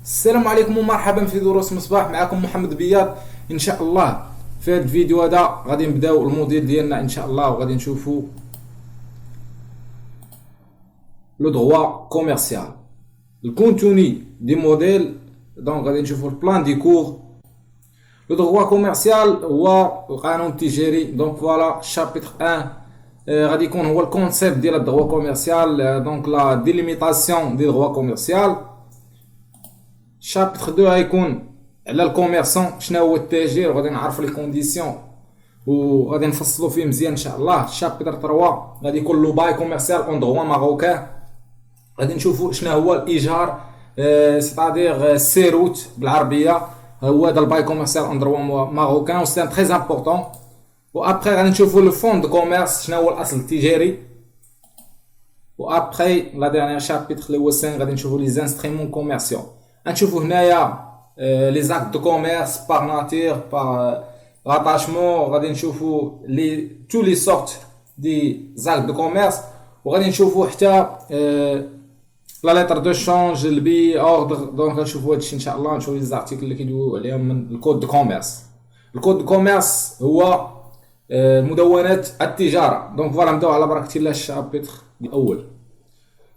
السلام عليكم ومرحبا في دروس مصباح. معكم محمد بياض ان شاء الله. في هذا الفيديو هذا غادي نبداو الموديل ديالنا ان شاء الله، وغادي نشوفوا لو دروا كوميرسيال الكونتوني دي موديل. دونك غادي نشوفوا البلان دي كور. لو دروا كوميرسيال هو القانون التجاري. دونك فوالا شابيتر 1 غادي يكون هو الكونسيبت ديال الدروا كوميرسيال، دونك لا ديليميتاسيون دي دروا كوميرسيال. شابتر 2 غيكون على الكوميرسون، شنو هو التاجر، وغادي نعرفوا لي كونديسيون وغادي نفصلوا فيه مزيان ان شاء الله. شابتر 3 غادي يكون لو باي كوميرسيال اون دروا ماروكان، غادي نشوفوا شنو هو الايجار، سيتادير السيروت بالعربيه. هو هذا الباي كوميرسيال اون دروا ماروكان، سي تري امبورطون. وابخي غادي نشوفوا لو فون دو كوميرس، شنو هو الاصل التجاري. وابخي لا ديرنيير شابتر اللي هو 5 غادي نشوفوا لي زانسترومون كوميرسيون. غنشوفوا هنايا لي زاكت دو كوميرس بار ناتير بار راتاشمون. غادي نشوفوا لي تو لي سورت دي زاكت دو كوميرس، وغادي نشوفوا حتى لا ليتر دو شونج البي اوردر. دونك غنشوفوا هادشي ان شاء الله، نشوفوا لي زارتيكل اللي كيدويو عليهم من الكود دو كوميرس. الكود دو كوميرس هو مدونات التجاره. دونك فوالا نبداو على بركه الله. الشابتر الاول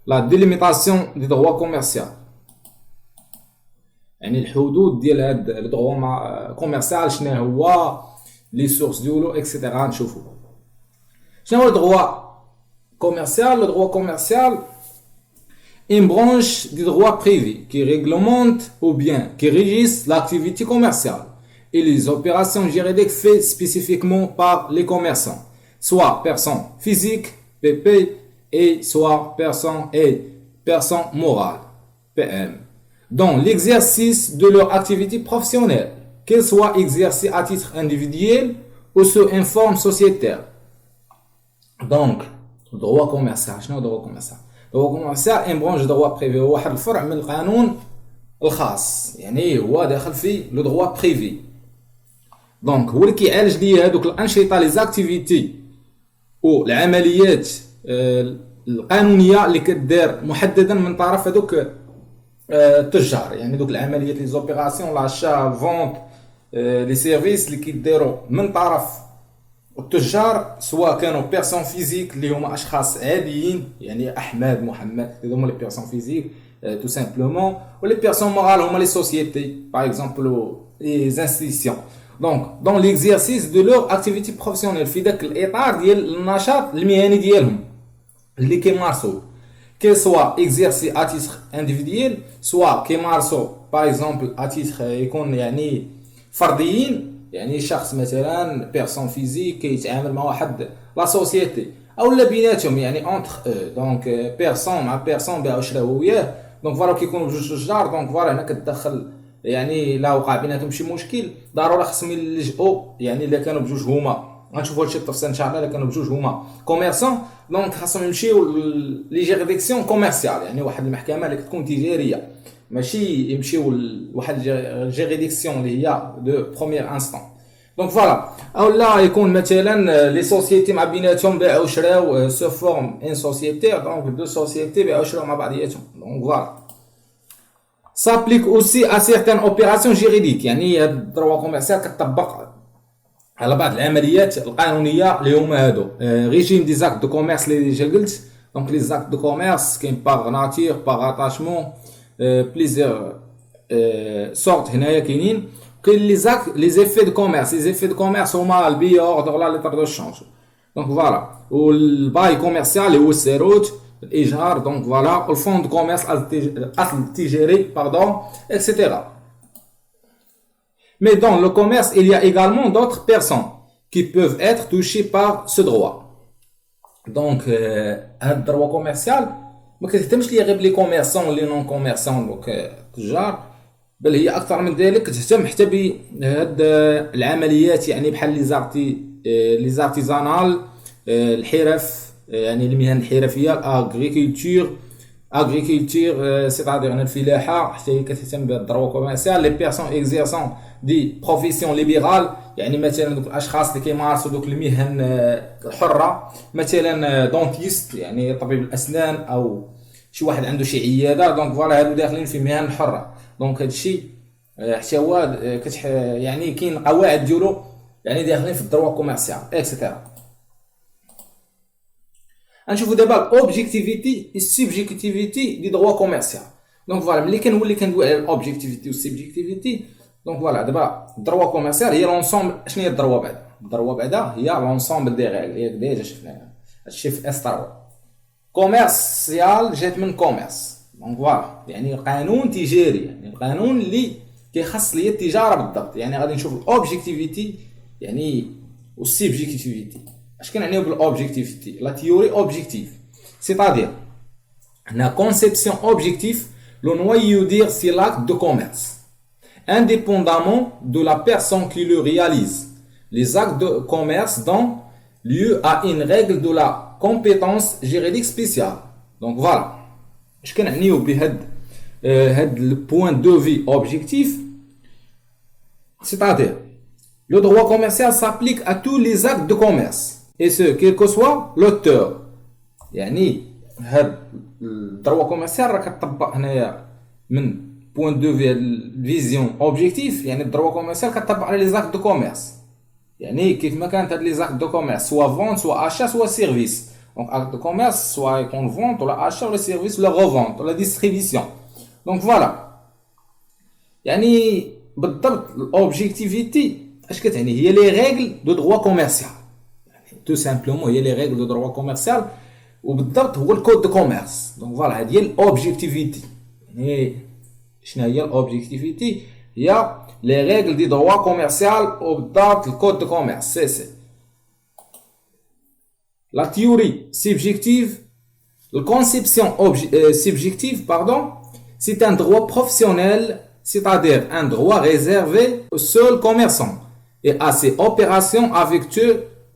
لا ديليميتاسيون دي دروا كوميرسيال، يعني الحدود ديال هاد الدروا كوميرسيال، شنو هو لي سورس ديالو اكسيتيرا. نشوفوا شنو هو الدروا كوميرسيال. لو دروا كوميرسيال une branche du droit privé qui réglemente ou bien qui régisse l'activité commerciale et les opérations juridiques faites spécifiquement par les commerçants, soit personnes physiques PP et soit personnes morales PM, dans l'exercice de leur activité professionnelle, qu'elle soit exercée à titre individuel ou sous une forme sociétaire. Donc, le droit commercial, شنو هو droit commercial؟ droit commercial ان برونش droit privé، هو واحد الفرع من القانون الخاص، يعني هو داخل في لو droit privé. دونك هو اللي كيعالج لي هذوك الانشطه لي زاكتيفيتي والعمليات القانونيه اللي كدار محددا من طرف هذوك التجار، يعني دوك العمليات لي زوبيراسيون لاشا فونت لي سيرفيس اللي كيداروا من طرف التجار، سواء كانوا بيرسون فيزيك اللي هما اشخاص عاديين، يعني احمد محمد هذوما لي بيرسون فيزيك تو سامبلومون، ولي بيرسون مورال هما لي سوسيتي باغ اكزومبل لي انستيتيسيون. دونك دون ليكزيرسيس دو لور اكتيفيتي بروفيسيونيل، في داك الاطار ديال النشاط المهني ديالهم اللي كيمارسوا، qu'elle soit exercée à titre individuel soit كيمارسوا par exemple à titre يكون يعني فرديين، يعني شخص مثلا بيرسون فيزيك كيتعامل مع واحد لا سوسيتي، او لا بيناتهم يعني اونتر دونك بيرسون مع بيرسون بها شراو وياه. دونك فوالا كيكونوا بجوج تجار، دونك فوالا هنا كتدخل يعني لا وقع بيناتهم شي مشكل ضروري خصهم يلجؤوا، يعني الا كانوا بجوج هما غنشوفوا هادشي بالتفصيل ان شاء الله. الا كانوا بجوج هما كوميرسون دونك خاصهم يمشيو لي جيريديكسيون كوميرسيال، يعني واحد المحكمه اللي كتكون تجاريه، ماشي يمشيو لواحد جيريديكسيون اللي هي دو بروميير انستون. دونك فوالا او لا يكون مثلا لي سوسيتي مع بيناتهم باعوا شراو سو فورم ان سوسيتي، دونك دو سوسيتي باعوا شراو مع بعضياتهم. دونك فوالا s'applique aussi à certaines opérations juridiques، يعني هاد الدروا كوميرسيال كتطبق على بعض العمليات القانونيه اللي هما هادو ريجيم دي زاكت دو كوميرس اللي ديجا قلت. دونك لي زاكت دو كوميرس كاين باغ ناتير باغ اتاشمون بليزيور سورت هنايا كاينين. كاين لي زاكت لي زيفي دو كوميرس، لي زيفي دو كوميرس هما البي اوردر لا ليتر دو شونج. دونك فوالا والباي كوميرسيال اللي هو السيروت الايجار. دونك فوالا الفون دو كوميرس الاصل التجاري باردون اكسيتيرا. Mais dans le commerce, il y a également d'autres personnes qui peuvent être touchées par ce droit. Donc, هاد الدروا كوميرسيال ما كتهتمش ليا غير بلي كوميرسون لي نون كوميرسون دونك تجار، بل هي اكثر من ذلك كتهتم حتى بهاد العمليات، يعني بحال لي زارتيزانال الحرف، يعني المهن الحرفيه اغريكولتور سيتادير الفلاحه، حتى هي كتهتم بالدروا كوميرسيال. لي بيرسون اكزيرسون دي بروفيسيون ليبرال، يعني مثلا دوك الاشخاص اللي كيمارسوا دوك المهن الحره، مثلا دونتيست يعني طبيب الاسنان او شي واحد عنده شي عياده. دونك فوالا هادو داخلين في مهن حره. دونك هادشي حتى هو يعني كاين قواعد ديالو يعني داخلين في الدروا كوميرسيال اكسيتيرا. غنشوفوا دابا الاوبجيكتيفيتي السوبجيكتيفيتي دي دروا كوميرسيال. دونك فوالا ملي كنولي كندوي على الاوبجيكتيفيتي والسوبجيكتيفيتي دونك فوالا دابا الدروا كوميرسيال هي لونسومبل. شنو هي الدروا بعدا؟ الدروا بعدا هي لونسومبل دي ريغل. ياك ديجا شفناها هادشي في اس 3. كوميرسيال جات من كوميرس دونك فوالا يعني قانون تجاري، يعني القانون اللي كيخص ليا التجاره بالضبط. يعني غادي نشوف الاوبجيكتيفيتي يعني والسوبجيكتيفيتي. اش كنعنيو بالاوبجيكتيفيتي؟ لا تيوري اوبجيكتيف c'est-à-dire la conception objective le noyau dire c'est l'acte de commerce indépendamment de la personne qui le réalise. Les actes de commerce donnent lieu à une règle de la compétence juridique spéciale. Donc voilà اش كنعنيو بهاد le point de vue objectif, c'est-à-dire le droit commercial s'applique à tous les actes de commerce et ce quel que soit l'auteur. يعني هاد الدروا كوميرسيال راه كتطبق هنايا من بوين دو فيزيون اوبجيكتيف. يعني الدروا كوميرسيال كتطبق على لي زاكت دو كوميرس. يعني كيف ما كانت هاد لي زاكت دو كوميرس سوا فونت سوا اشا سوا سيرفيس. دونك اكت دو كوميرس سوا يكون فونت ولا اشا ولا سيرفيس ولا غوفونت ولا ديستريبيسيون. دونك فوالا يعني بالضبط الاوبجيكتيفيتي اش كتعني؟ هي لي ريغل دو دروا كوميرسيال. يعني تو سامبلومون هي لي ريغل دو دروا كوميرسيال وبالضبط هو الكود دو كوميرس. دونك فوالا هذه هي الاوبجيكتيفيتي. يعني شنو هي الاوبجيكتيفيتي؟ هي لي ريغل دي دروا كوميرسيال وبالضبط الكود دو كوميرس سي سي. La théorie subjective, la conception subjective, pardon, c'est un droit professionnel, c'est-à-dire un droit réservé aux seuls commerçants et à ses opérations avec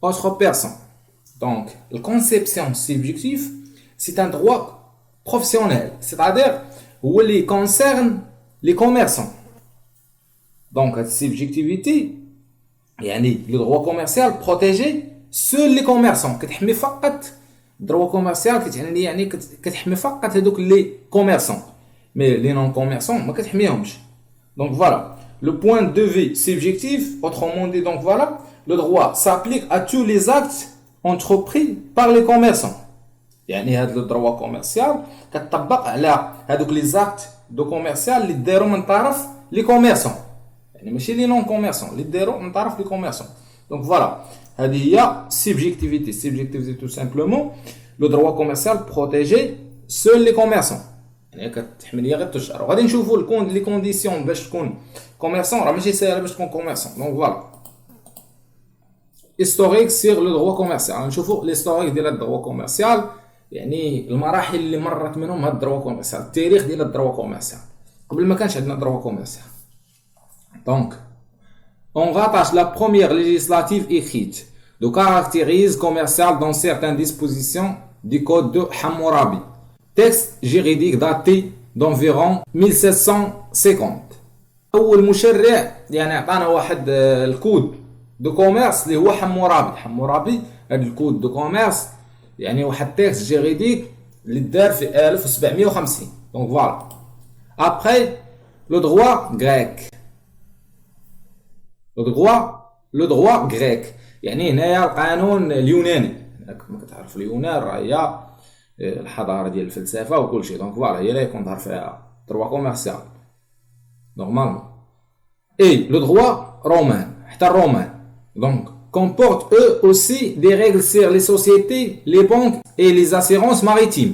autres personnes. Donc, la conception subjective, c'est un droit professionnel, c'est-à-dire où il concerne les commerçants. Donc, la subjectivité, le droit commercial protégé seuls les commerçants. كتحمي فقط الدروا كوميرسيال كتعني يعني كتحمي فقط هذوك لي كوميرسون مي لي نون كوميرسون ما كتحميهمش. Donc voilà, le point de vue subjectif, autrement dit, donc voilà, le droit s'applique à tous les actes entrepris par les commerçants. يعني هذا الدروا كوميرسيال كتطبق على هذوك لي زاكت دو كوميرسيال اللي داروا من طرف لي كوميرسون. يعني ماشي لي نون كوميرسون اللي داروا من طرف لي كوميرسون. Donc voilà, هذه هي subjectivité. Subjectivité tout simplement le droit commercial protégé seuls les commerçants. يعني كتحمل ليا غير التجار. وغادي نشوفوا لي كونديسيون باش تكون كوميرسون راه ماشي ساهله باش تكون كوميرسون. دونك فوالا historique sur le droit commercial. نشوفوا l'historique ديال الدروا كوميرسيال يعني المراحل اللي مرت منهم هاد الدروا كوميرسيال. التاريخ ديال الدروا كوميرسيال قبل ما كانش عندنا دروا كوميرسيال. دونك on rattache la première législative écrite de caractère commercial dans certaines dispositions du code de Hammurabi, texte juridique daté d'environ 1750. أول مشرع يعني عطانا واحد الكود دو كوميرس اللي هو حمورابي. هذا الكود دو كوميرس يعني واحد تكست جيريديك اللي دار في 1750. دونك فوالا après le droit grec. le droit grec يعني هنايا القانون اليوناني. كما كتعرف اليونان راه هي الحضاره ديال الفلسفه وكل شيء. دونك فوالا هي اللي يكون ظهر فيها دروا كوميرسيال نورمالمون. اي لو دروا رومان حتى الرومان دونك comporte eux aussi des règles sur les sociétés, les banques et les assurances maritimes.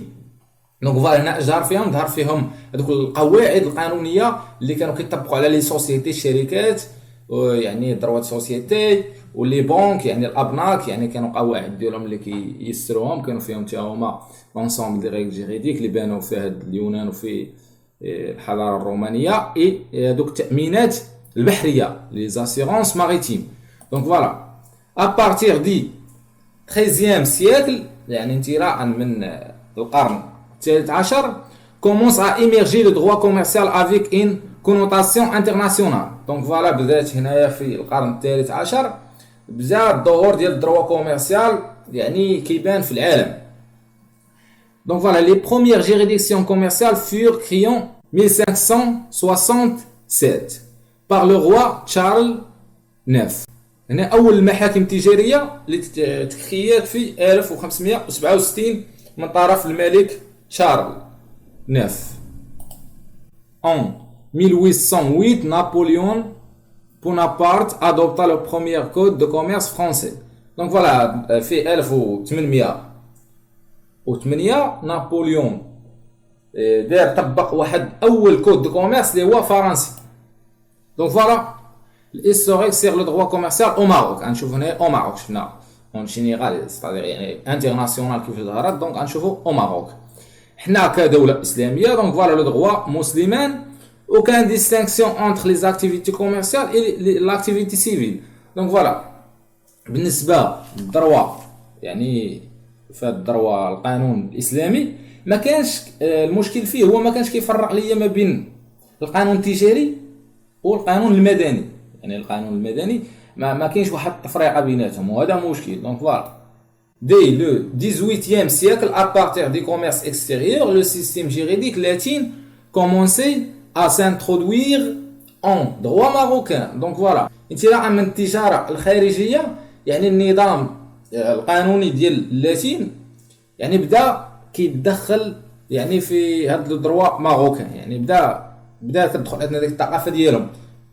دونك فوالا هنا ظهر فيهم هذوك القواعد القانونيه اللي كانوا كيطبقوا على لي سوسيتي الشركات يعني دروات سوسيتي ولي بونك يعني الابناك. يعني كانوا قواعد ديالهم اللي كيسروهم كانوا فيهم حتى هما لونسومبل دي ريغل جيريديك اللي بانوا في هاد اليونان وفي الحضاره الرومانيه. اي دوك التامينات البحريه لي زاسيرونس ماريتيم. دونك فوالا ا بارتير دي 13e سيكل يعني انطلاقا من القرن الثالث عشر commence à émerger le droit commercial avec une connotation internationale. دونك فوالا بدات هنايا في القرن الثالث عشر بدا الظهور ديال الدروا كوميرسيال يعني كيبان في العالم. دونك فوالا les premières juridictions commerciales furent 1567 par le roi Charles IX. هنا أول المحاكم التجارية اللي تكريات في 1567 من طرف الملك شارل IX. En 1808, Napoléon Bonaparte adopta le premier code de commerce français. Donc voilà, في 1808 نابليون طبق واحد أول كود دو كوميرس اللي هو فرنسي. Donc voilà, l'historique sur le droit commercial au Maroc. نشوف هنا au Maroc شفنا en général, c'est-à-dire يعني international كيف ظهرت. donc نشوفو au Maroc. حنا كدولة إسلامية donc voilà le droit مسلمان. Aucune distinction entre les activités commerciales et l'activité civile. Donc voilà. بالنسبة للدروة يعني في الدروة القانون الإسلامي ما كانش المشكل فيه هو ما كانش كيفرق ليا ما بين القانون التجاري والقانون المدني. يعني القانون المدني ما كاينش واحد التفرقة بيناتهم وهذا مشكل. Donc voilà. Dès le 18e siècle, à partir du commerce extérieur, le système juridique latin commençait à s'introduire en droit marocain. Donc voilà. انطلاقا من التجارة الخارجية يعني النظام القانوني ديال اللاتين يعني بدا كيتدخل يعني في هذا الدروا ماروكان. يعني بدا كتدخل عندنا ديك الثقافة ديالهم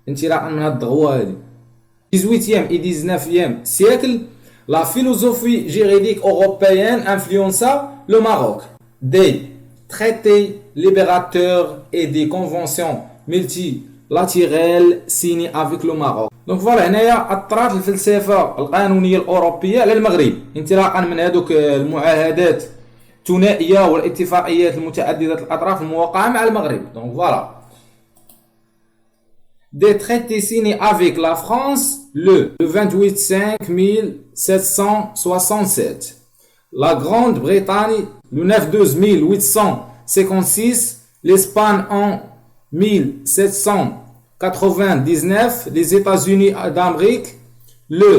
انطلاقا من هاد الدغوا هادي. 18e et 19e siècle, la philosophie juridique européenne influença le Maroc. Des traités libérateurs et des conventions multilatérales signées avec le Maroc. Donc voilà, هنايا أثرت الفلسفة القانونية الأوروبية على المغرب انطلاقا من هذوك المعاهدات الثنائية والاتفاقيات المتعددة الأطراف الموقعة مع المغرب. Donc voilà. Des traités signés avec la France le 28/5/1767. La Grande-Bretagne le 9/12/1856. L'Espagne en 1799. Les États-Unis d'Amérique le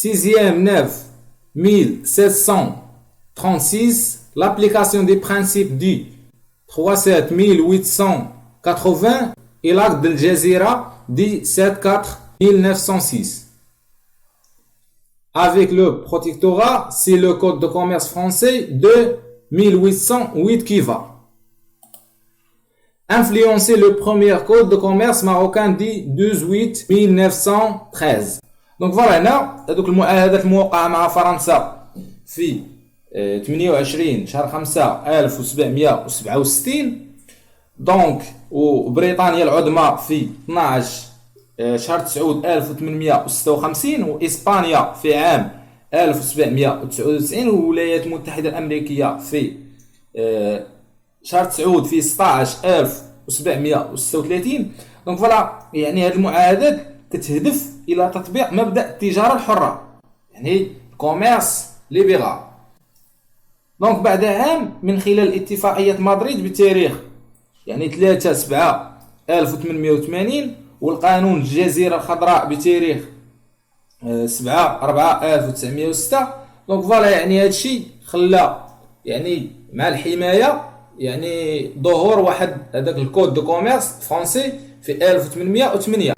6e/9/1736. L'application des principes du 3/7/1880 et l'acte de Jazira du 7/4/1906. Avec le protectorat, c'est le code de commerce français de 1808 qui va influencer le premier code de commerce marocain du 12/8/1913. Donc voilà, هنا هذوك المعاهدات الموقعة مع فرنسا في 28 شهر 5 1767. دونك وبريطانيا العظمى في 12 شهر 9 1856 وإسبانيا في عام 1799 والولايات المتحدة الأمريكية في شهر 9 في 16 1736. دونك فوالا يعني هذه المعاهدات كتهدف إلى تطبيق مبدأ التجارة الحرة يعني كوميرس ليبرال. دونك بعد عام من خلال اتفاقية مدريد بتاريخ يعني 3/7/1880 والقانون الجزيرة الخضراء بتاريخ 7/4/1906. دونك فوالا يعني هذا الشيء خلى يعني مع الحماية يعني ظهور واحد هذاك الكود دو كوميرس فرونسي في 1808.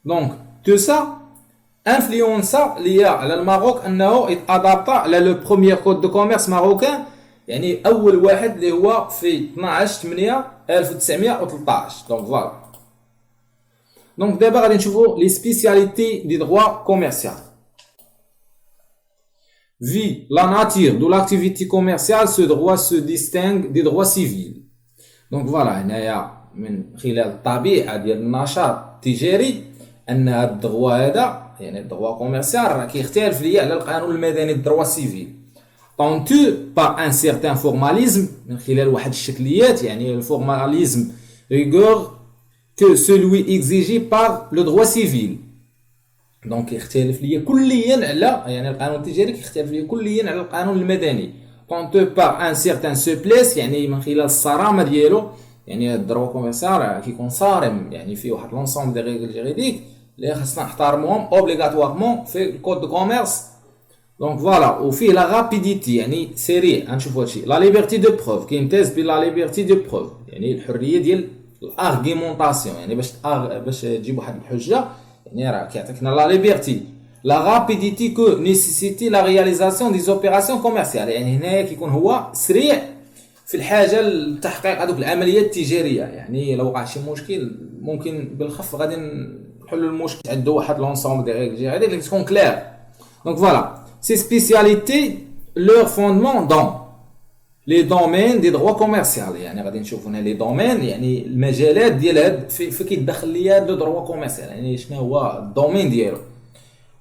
دونك تو سا انفلونسا ليا على الماروك انه يتادابطا على لو بروميير كود دو كوميرس ماروكان يعني اول واحد اللي هو في 12/8/1913. دونك فوالا. دونك دابا غادي نشوفوا لي سبيسياليتي دي droit commercial. Vu la nature de l'activité commerciale, ce droit se distingue des droits civils. Donc voilà, هنايا من خلال الطبيعة ديال النشاط التجاري أن هذا الدغوا هذا يعني الدغوا كوميرسيال راه كيختلف ليا على القانون المدني الدروا سيفيل. Tendu par un certain formalisme من خلال واحد الشكليات يعني الفورماليزم rigueur que celui exigé par le droit civil. دونك يختلف ليا كليا على يعني القانون التجاري كيختلف ليا كليا على القانون المدني. Tendu par un certain souplesse يعني من خلال الصرامة ديالو يعني الدروا كوميرسيال كيكون صارم يعني فيه واحد لونسومبل دي ريغل جوريديك اللي خاصنا نحترموهم اوبليغاتوارمون في الكود دو كوميرس. دونك فوالا وفيه لا رابيديتي يعني سريع. غنشوفوا هادشي. لا ليبرتي دو بروف كيمتاز بلا ليبرتي دو بروف يعني الحريه ديال الارغيمونطاسيون، يعني باش تجيب واحد الحجه، يعني راه كيعطيكنا لا ليبرتي لا رابيديتي كو نيسيسيتي لا رياليزاسيون دي زوبيراسيون كوميرسيال. يعني هنايا كيكون هو سريع في الحاجه لتحقيق هذوك العمليات التجاريه. يعني لو وقع شي مشكل ممكن بالخف غادي نحلوا المشكل، عندو واحد لونسومبل دي ريغل هذيك اللي تكون كلير. دونك فوالا سي سبيسياليتي لور فوندمون دون لي دومين دي دروا كوميرسيال. يعني غادي نشوفوا هنا لي دومين، يعني المجالات ديال هاد في كيدخل ليا لو دروا كوميرسيال، يعني شنو هو الدومين ديالو.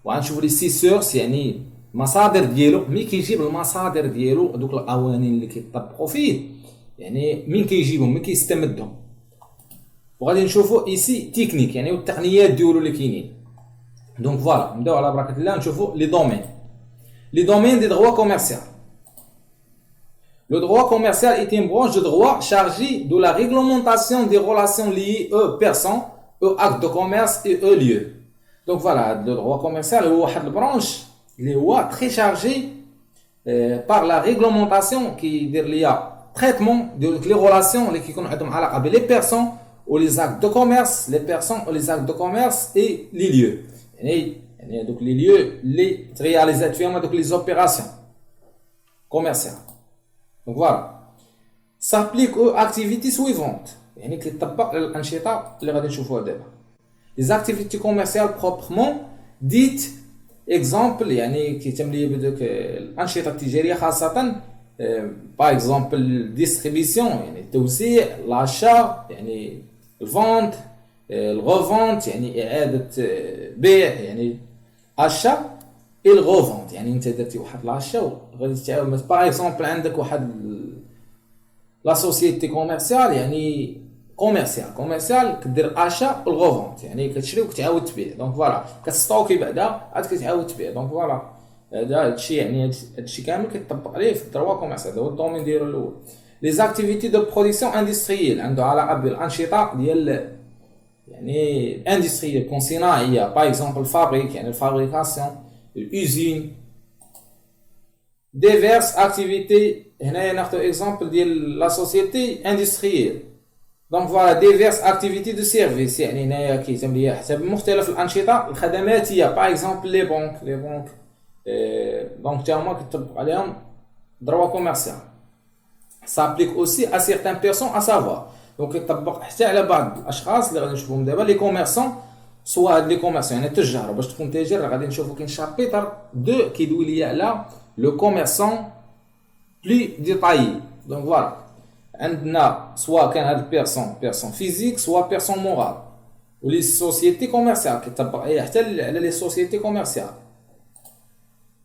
وغنشوفوا لي سي سورس، يعني مصادر ديالو، مي كيجيب المصادر ديالو دوك القوانين اللي كيطبقوا فيه، يعني مين كيجيبهم مين كيستمدهم. وغادي نشوفوا ايسي تكنيك، يعني والتقنيات ديالو اللي كاينين. دونك فوالا نبداو على بركه الله نشوفوا لي دومين. لي دومين دي دروا كوميرسيال. Le droit commercial est une branche de droit chargée de la réglementation des relations liées aux personnes, aux actes de commerce et aux lieux. Donc voilà, le droit commercial est une branche très chargée par la réglementation qui est liée au traitement des relations qui ont avec les personnes ou les actes de commerce, les personnes ou les actes de commerce et les lieux. Donc les lieux, les réalisations, donc les opérations commerciales. Donc voilà, s'applique aux activités suivantes. يعني كيطبق الأنشطة اللي غادي نشوفوها دابا. Les activités commerciales proprement dites exemple، يعني كيتم لي بدوك الأنشطة التجارية خاصة par exemple distribution، يعني التوزيع، l'achat يعني الفونت، الغوفونت يعني إعادة بيع، يعني achat et le revente. يعني انت درتي واحد لاشا غادي تعاود باغ اكزومبل عندك واحد لا سوسيتي كوميرسيال، يعني كوميرسيال كدير اشا والغوفونت، يعني كتشري وكتعاود تبيع. دونك فوالا كتستوكي بعدا عاد كتعاود تبيع. دونك فوالا هادشي يعني هادشي كامل كيطبق عليه في الدروا كوميرسيال، هذا هو الدومين ديالو الاول. لي زاكتيفيتي دو برودكسيون اندستريال عنده علاقه بالانشطه ديال يعني اندستريال كون صناعيه، باغ اكزومبل فابريك يعني الفابريكاسيون، l'usine, diverses activités. هنا ناخذ exemple ديال la société industrielle. Donc voilà, diverses activités de service. يعني هنايا كيتم ليا حسب مختلف الأنشطة الخدماتية. par exemple les banques donc تا هما كيطبق عليهم droit commercial. s'applique aussi à certaines personnes à savoir. donc كيطبق حتى على بعض الأشخاص اللي غادي نشوفهم دابا لي كوميرسون. سواء هاد لي كوميرسيون يعني التجار، باش تكون تاجر غادي نشوفوا كاين شابيتر 2 كيدوي ليا على لو كوميرسون بلي ديتايي. دونك فوالا عندنا سواء كان هاد بيرسون فيزيك سواء بيرسون مورال. ولي سوسيتي كوميرسيال كيطبق عليها حتى على لي سوسيتي كوميرسيال،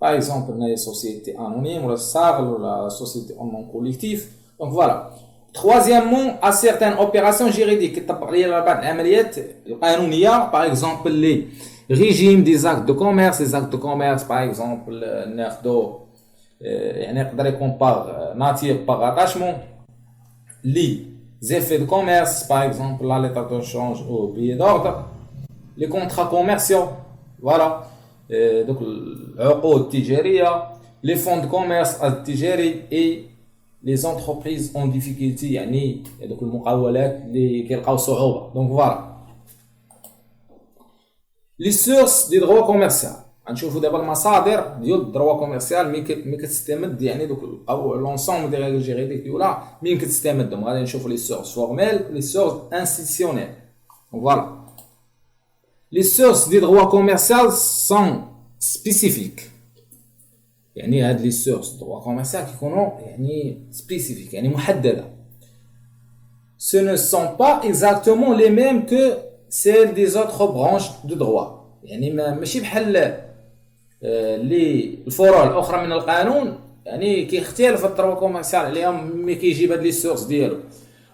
باغ اكزومبل هنا لي سوسيتي انونيم ولا صاغل ولا سوسيتي اون نون كوليكتيف. دونك فوالا troisièmement à certaines opérations juridiques كيطبق عليها بعض العمليات القانونيه، باغ اكزومبل لي ريجيم دي زاكت دو كوميرس. لي زاكت دو كوميرس باغ اكزومبل ناخذو يعني يقدر يكون باغ ناتير باغ اتاشمون، لي زيفي دو كوميرس باغ اكزومبل لا ليتر دو شونج او بيي دوردر، لي كونترا كوميرسيو فوالا دوك العقود التجاريه، لي فون دو كوميرس التجاري اي les entreprises en difficulté يعني دوك المقاولات اللي كيلقاو صعوبه. دونك فوالا لي سورس دي دروا كوميرسيال. غنشوفوا دابا المصادر ديال الدروا كوميرسيال مين كتستمد، يعني دوك او لونسومبل دي ريغل جيريديك ديالها مين كتستمدهم. غادي نشوفوا لي سورس فورميل لي سورس انستيتيونيل. دونك فوالا لي سورس دي دروا كوميرسيال سون سبيسيفيك، يعني هاد لي سورس دروا كوميرسيال كيكونوا يعني سبيسيفيك يعني محدده. ce ne sont pas exactement les mêmes que celles des autres branches de droit. يعني ماشي بحال لي الفروع الاخرى من القانون، يعني كيختلف الدروا كوميرسيال عليهم ملي كيجيب هاد لي سورس ديالو.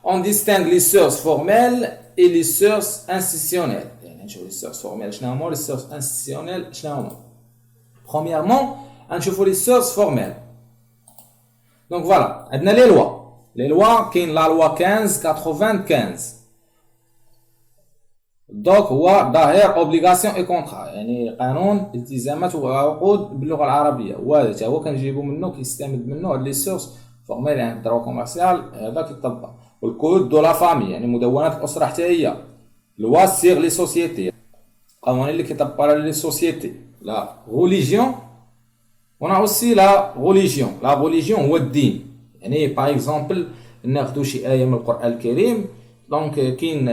on distingue les sources formelles et les sources institutionnelles. يعني نشوف لي سورس فورميل شنو هما، لي سورس انستيتيونيل شنو هما. premièrement نشوفوا لي سورس فورميل. دونك فوالا عندنا لي لوا كاين لا لوا 1595. دوك هو ظاهر اوبليغاسيون اي كونطرا، يعني قانون التزامات وعقود باللغه العربيه، وهذا حتى هو كنجيبو منه كيستمد منه هاد لي سورس فورميل. يعني الدروا كوميرسيال هذا كيطبق والكود دو لا فامي يعني مدونات الاسره حتى هي لوا سيغ لي سوسيتي قوانين اللي كيطبقوا لي سوسيتي لا غوليجيون on a aussi la religion هو الدين يعني باغ اكزومبل ناخذوا شي ايه من القران الكريم دونك كاين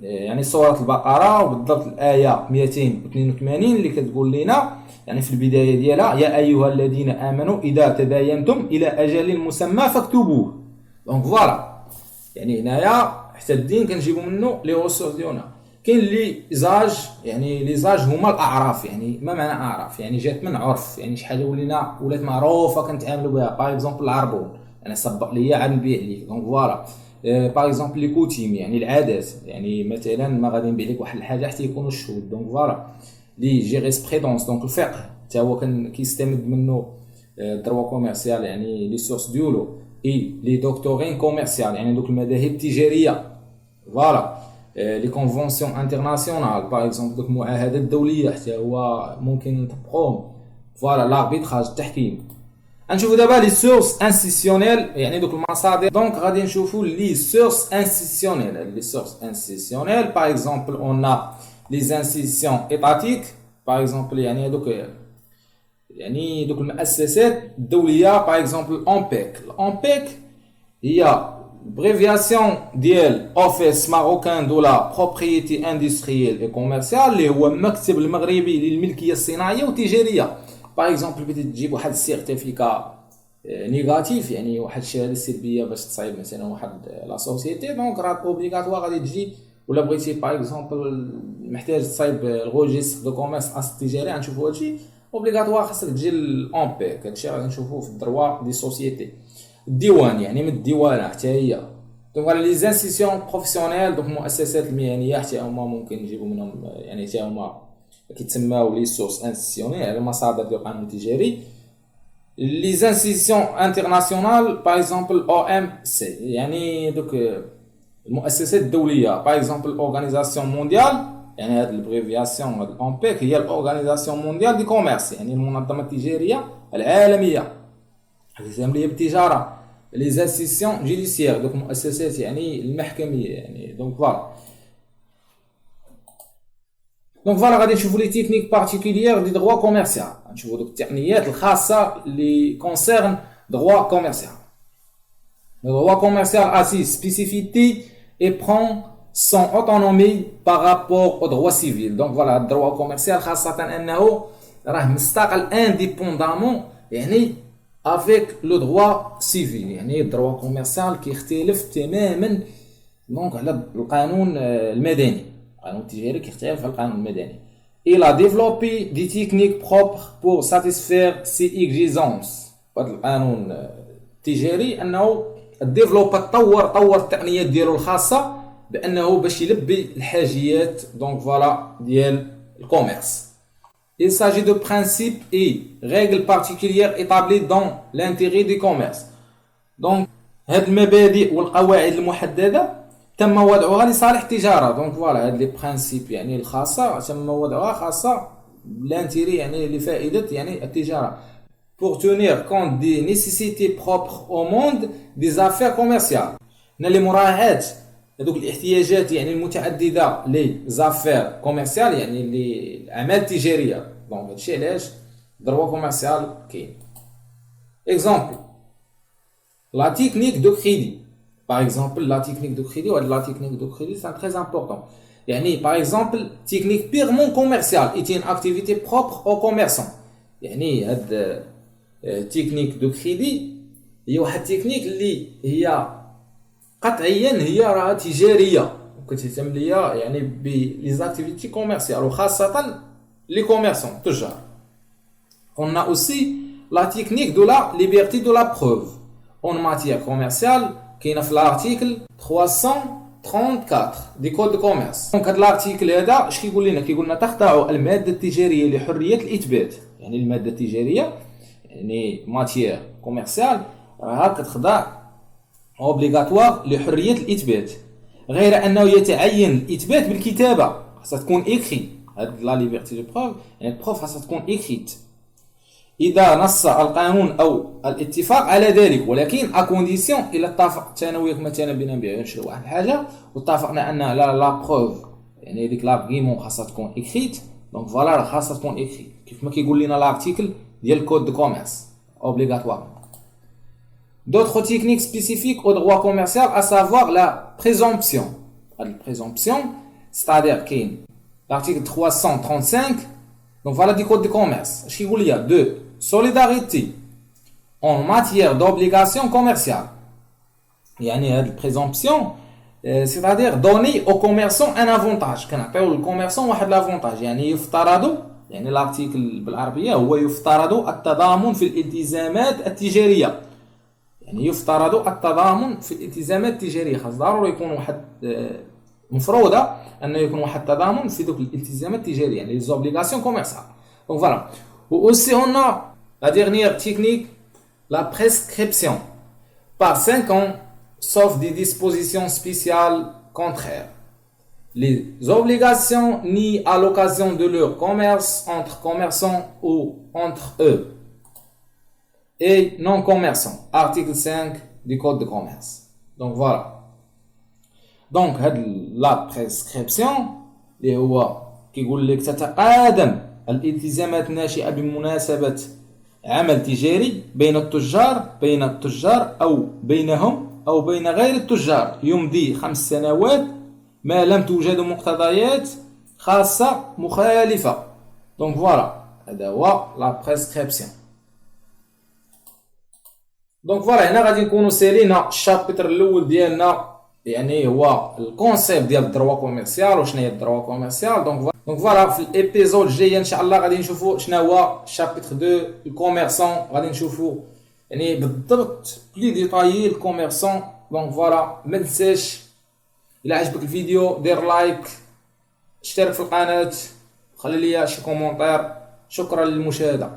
يعني سوره البقره وبالضبط الايه 282 اللي كتقول لنا يعني في البدايه ديالها يا ايها الذين امنوا اذا تداينتم الى اجل مسمى فاكتبوه دونك فوالا يعني هنايا حتى الدين كنجيبوا منه لي ريسورس ديالنا كاين لي زاج يعني لي زاج هما الاعراف يعني ما معنى اعراف يعني جات من عرف يعني شي حاجه ولات معروفه كنتعاملوا بها باغ اكزومبل العربون انا سبق ليا عاد نبيع ليك دونك فوالا باغ اكزومبل لي كوتيم يعني العادات يعني مثلا ما غادي نبيع لك واحد الحاجه حتى يكونوا الشهود دونك فوالا لي جيريسبريدونس دونك الفقه حتى هو كيستمد منه دروا كوميرسيال يعني لي سورس ديالو اي لي دكتورين كوميرسيال يعني دوك المذاهب التجاريه فوالا لي كونفونسيون انترناسيونال باغ اكزومبل دوك المعاهدات الدوليه حتى هو ممكن نطبقوهم فوالا لاربيتراج التحكيم. نشوفوا دابا لي سورس انستيسيونيل يعني دوك المصادر دونك غادي نشوفوا لي سورس انستيسيونيل باغ اكزومبل اون لي انستيسيون ايتاتيك باغ اكزومبل يعني هذوك يعني دوك المؤسسات الدوليه باغ اكزومبل اونبيك هي بريفياسيون ديال اوفيس ماروكان دو لا بروبريتي اندستريال اي كوميرسيال اللي هو المكتب المغربي للملكيه الصناعيه والتجاريه باغ اكزومبل بغيتي تجيب واحد السيرتيفيكا نيجاتيف يعني واحد الشهاده سلبيه باش تصايب مثلا واحد لا سوسيتي دونك راه اوبليغاتوار غادي تجي ولا بغيتي باغ اكزومبل محتاج تصايب الروجيستر دو كوميرس التجاري غنشوفوا هادشي اوبليغاتوار خاصك تجي للامبيك هادشي غادي نشوفوه في الدروا دي سوسيتي الديوان يعني من الديوانه حتى هي دونك لي زانستيسيون بروفيسيونيل دونك المؤسسات المهنيه حتى هما ممكن نجيبوا منهم يعني حتى هما كيتسماو لي سورس انستيسيونيل يعني المصادر ديال القانون التجاري لي زانستيسيون انترناسيونال باغ اكزومبل او ام سي يعني دوك المؤسسات الدوليه باغ اكزومبل اورغانيزاسيون مونديال يعني هاد البريفياسيون هاد الامبيك هي الاورغانيزاسيون مونديال دي كوميرس يعني المنظمه التجاريه العالميه اللي هي بالتجاره لي زانستيسيون جوديسيير دوك المؤسسات يعني المحكميه يعني دونك فوالا دونك فوالا غادي نشوفوا لي تكنيك بارتيكوليير دي دروا كوميرسيال نشوفوا دوك التقنيات الخاصه اللي كونسيرن دروا كوميرسيال Le droit commercial a ses spécificités et prend son autonomie par rapport au droit civil. Donc voilà, le droit commercial خاصة أنه راه مستقل indépendamment يعني avec le droit civil. يعني le droit commercial كيختلف تماما دونك على القانون المدني. القانون التجاري كيختلف على القانون المدني. Il a développé des techniques propres pour satisfaire ces exigences. هذا القانون التجاري أنه ديفلوبا طور التقنيات ديالو الخاصه بانه باش يلبي الحاجيات دونك فوالا ديال الكوميرس. Il s'agit de principes et règles particulières établis dans l'intérêt du commerce. دونك هاد المبادئ والقواعد المحدده تم وضعها لصالح التجاره دونك فوالا هاد لي برينسيپ يعني الخاصه تم وضعها خاصه لانتيري يعني لفائده يعني التجاره pour tenir compte des nécessités propres au monde des affaires commerciales. نالي مراعاة هذوك الاحتياجات يعني المتعددة لي زافير كوميرسيال يعني لي الأعمال التجارية دونك هادشي علاش دروا كوميرسيال كاين. Exemple la technique de crédit par exemple la technique de crédit ou la technique de crédit c'est très important يعني par exemple technique purement commerciale est une activité propre aux commerçants يعني هاد تكنيك دو كريدي هي واحد التكنيك اللي هي قطعيا هي راه تجاريه كتهتم ليا يعني بلي زاكتيفيتي كوميرسيال وخاصه لي كوميرسون تجار. On a aussi la technique de la liberté de la preuve en matière commerciale كاينه في الارتيكل 334 دي كود دو كوميرس. دونك هذا الارتيكل هذا اش كيقول لنا؟ كيقول لنا تخضع الماده التجاريه لحريه الاثبات يعني الماده التجاريه يعني ماتيير كوميرسيال راها كتخضع اوبليغاتوار لحريه الاثبات غير انه يتعين الاثبات بالكتابه خاصها تكون ايكري هاد لا ليبرتي دو بروف يعني البروف خاصها تكون ايكريت إذا نص القانون أو الاتفاق على ذلك، ولكن أكونديسيون إلا اتفقت أنا وياك مثلا بينا نبيعو نشريو واحد الحاجة واتفقنا أن لا بروف يعني هذيك لارغيمون خاصها تكون إكريت، دونك فوالا خاصها تكون إكريت كيف ما كيقول لنا لارتيكل ديال الكود دو كوميرس أوبليغاتوار. D'autres techniques spécifiques au droit commercial, à savoir la présomption. La présomption, c'est-à-dire qu'il l'article 335, donc voilà du code de commerce. Il y a de solidarité en matière d'obligation commerciale. Il y a une présomption, c'est-à-dire donner aux commerçants un avantage. Quand on le commerçant a l'avantage. يعني يفترض يعني l'article بالعربية هو يفترض التضامن في الالتزامات التجارية. يعني يفترض التضامن في الالتزامات التجاريه، خاص ضروري يكون واحد مفروضه انه يكون واحد التضامن في دوك الالتزامات التجاريه يعني لي زوبليغاسيون كوميرسيال. دونك فوالا. و aussi on a la dernière technique, la prescription par 5 ans sauf des dispositions spéciales contraires. Les obligations niées à l'occasion de leur commerce entre commerçants ou entre eux et non-commerçants. Article 5 du Code de commerce. Donc voilà. Donc la prescription اللي هو كيقول لك تتقادم الالتزامات الناشئة بمناسبة عمل تجاري بين التجار أو بينهم أو بين غير التجار يمضي 5 سنوات ما لم توجد مقتضيات خاصة مخالفة. Donc voilà. هذا هو la prescription. دونك فوالا هنا غادي نكونوا سالينا الشابتر الاول ديالنا يعني هو الكونسيبت ديال الدروا كوميرسيال وشنو هي الدروا كوميرسيال. دونك فوالا في الابيزود الجاي ان شاء الله غادي نشوفوا شنو هو الشابتر 2 الكوميرسون، غادي نشوفوا يعني بالضبط بلي ديتايي الكوميرسون. دونك فوالا ما تنساش الا عجبك الفيديو دير لايك، اشترك في القناه، خلي لي شي كومونتير. شكرا للمشاهده.